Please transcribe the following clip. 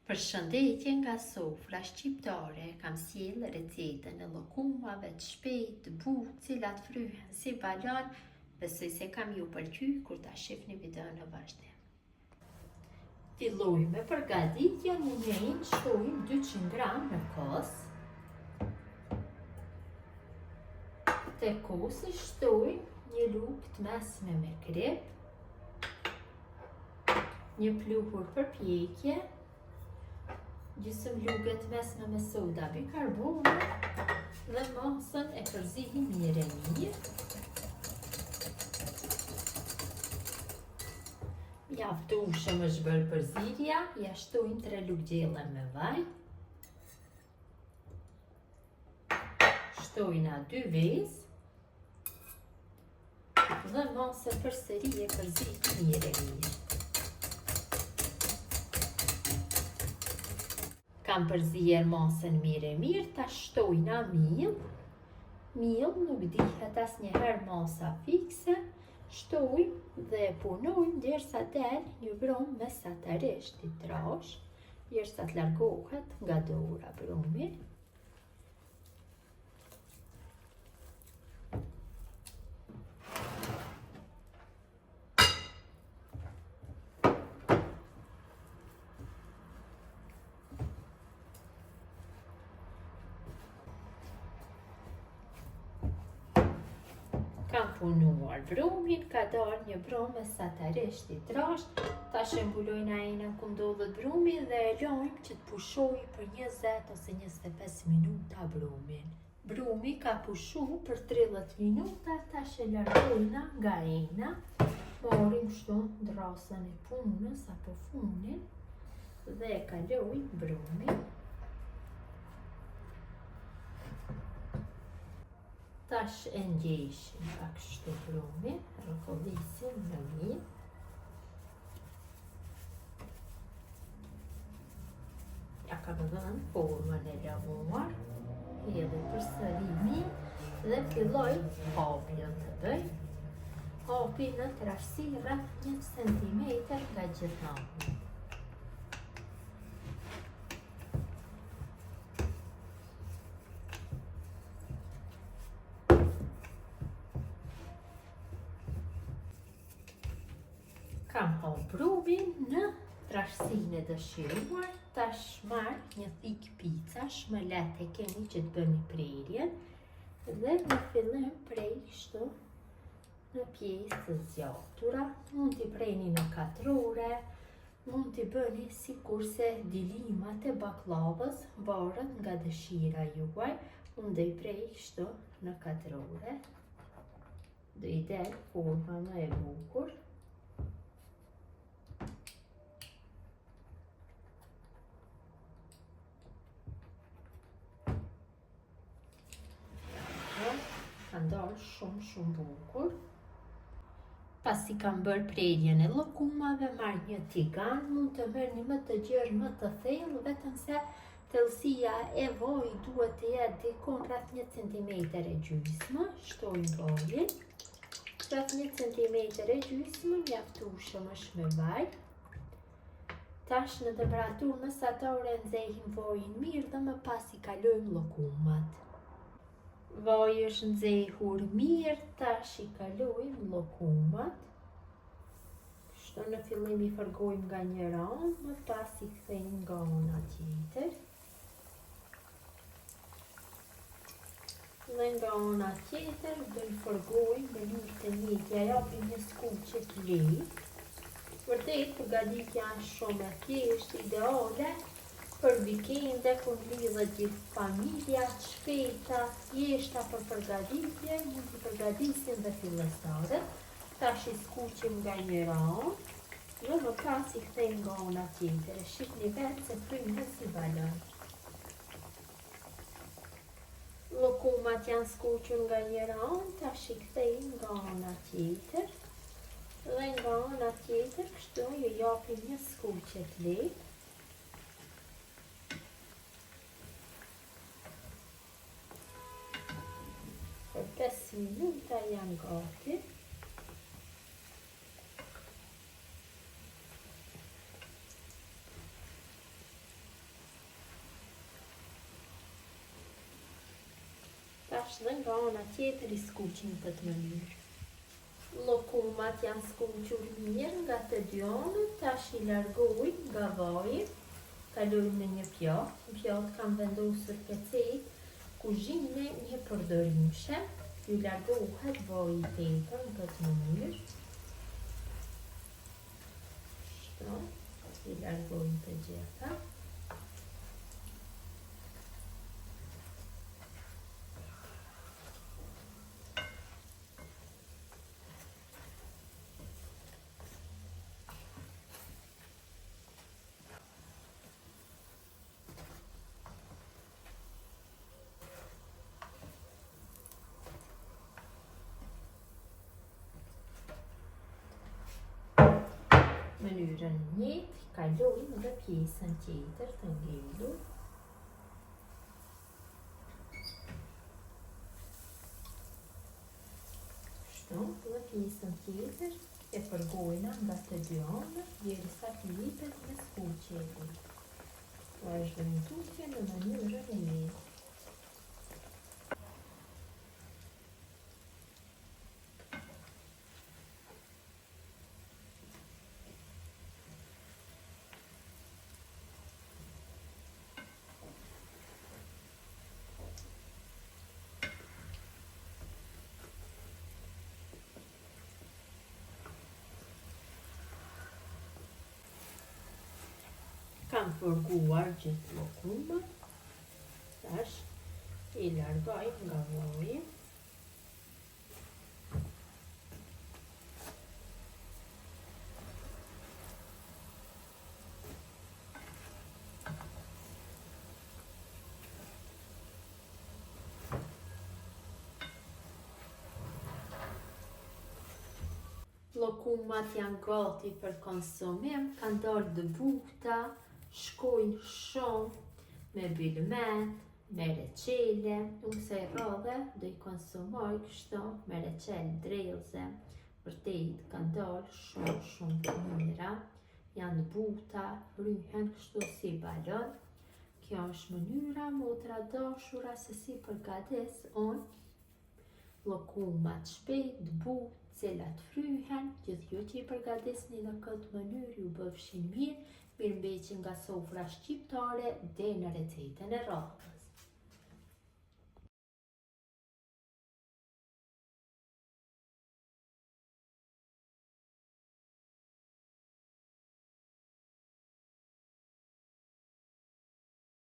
Përshëndetje nga sofra shqiptare, kam sjellë recetën e llokumave të shpejtë, të butë, cilat fryhen si balon. Besoj se kam ju pëlqyer kur ta shihni videon në vazhdim. Fillojmë me përgatitjen. Në një shtojmë 200 gram në kos. Te kosi shtojmë një lugë të mesme me krip, një pluhur për pjekje, gjysmë lugë të mesme me soda bikarbone dhe masën e përzihim mirë. Mjaftueshëm është bërë përzierja, ja shtojmë 3 lugë gjelle me vaj. Shtojna 2 vezë dhe masën përsëri e përzihim mirë. Kam përzier masën mirë, ta shtojna miell. Miell nuk dihet asnjëherë masa fikse. Shtojmë dhe punojmë derisa del një brumë mesatarisht i trashë, derisa të largohet nga dora brumi. Kam punuar brumin, ka dalë një brumë mesatarisht i trashë. Tash e mbulojna ajrin ku ndodhet brumi dhe e lajmë që të pushojë për 20 ose 25 minuta brumin. Brumi ka pushu për 30 minuta, tash e largojna nga ajri. Marrim kështu ndrasën e punës apo funin dhe e kalojmë brumin. Tash e ngjeshim pak kështu brumin, rrotullisim në mirë. Ja kam dhënë formën e lavuar, hedhim përsëri mirë dhe filloj hapjen të bëj. Hapi në trashësi rreth 1 cm nga gjithë. Kam hapur brumin në trashësinë e dëshiruar. Tash marr një thik picash, më lehtë e keni që të bëni prerjen dhe në fillim prej kështu në pjesë të zgjatura. Mund t'i preni në katrore, mund t'i bëni sikurse dilimat e baklavës, varet nga dëshira juaj. Unë do i prej kështu në katrore. Do i del forma më e bukur. Ka ndalë shumë bukur. Pasi kam bërë prerjen e llokumave, marr një tigan. Mund të merrni më të gjerë, më të thellë, vetëm se thellësia e vajit duhet të jetë diku rreth 1 cm. Shtojmë vajin. Rreth 1 cm, mjaftueshëm është me vaj. Tash në temperaturë mesatare nxehim vajin mirë dhe më pas I kalojmë llokumat. Vaji është nxehur mirë, tash I kalojmë llokumat. Kështu në fillim I fërgojmë nga njëra anë, më pas I kthejmë nga ana tjetër. Dhe nga ana tjetër do I fërgojmë me lurë të njëjtë, ja japim një skuqje të lehtë. Vërtet përgatitja është shumë e thjeshtë, ideale për vikende, kur lidhet gjithë familja, të shpejta, thjeshta për përgatitje, mund t'i përgatisin dhe fillestarët. Tash I skuqim nga njëra anë dhe më pas I kthejmë nga ana tjetër. Shihni vetë se fryhen si balon. Llokumat janë skuqur nga njëra anë, tash I kthejmë nga ana tjetër. Dhe nga ana tjetër kështu ju japim një skuqje të lehtë. Për 5 minuta janë gati. tash dhe nga ana tjetër i skuqin në këtë mënyrë. Llokumat janë skuqur mirë nga të dy anët, tash i largoj nga vaji, kaloj në një pjatë. Në pjatë kam vendosur pecetë, kuzhine një përdorimshe, ju largohet vaji tepër në këtë mënyrë. Kështu, i largojmë të gjitha. Mënyrën njëjtë, kalojmë në pjesën tjetër të ngelur. Kështu, në pjesën tjetër e përgojna nga të dy anët, derisa të lipet me skuqjen. Vazhdojmë tutje në mënyrën e njëjtë. Kam përguar gjithë llokumet, tash i largoj nga vaji. Llokumat janë gati për konsumim, kanë dalë të buta, shkojnë shumë me bylmet, me reçele, unë kësaj radhe do i konsumoj kështu me reçelë drellëse, vërtet kanë dalë shumë të mira, janë buta, ryhen kështu si balon. Kjo është mënyra motra dashura se si përgatis unë llokumat shpejt, të butë, cilat fryhen, gjithë ju që i përgatisni në këtë mënyrë ju bëfshin mirë, mirëmbajtje nga sofra shqiptare dhe në recetën e radhës.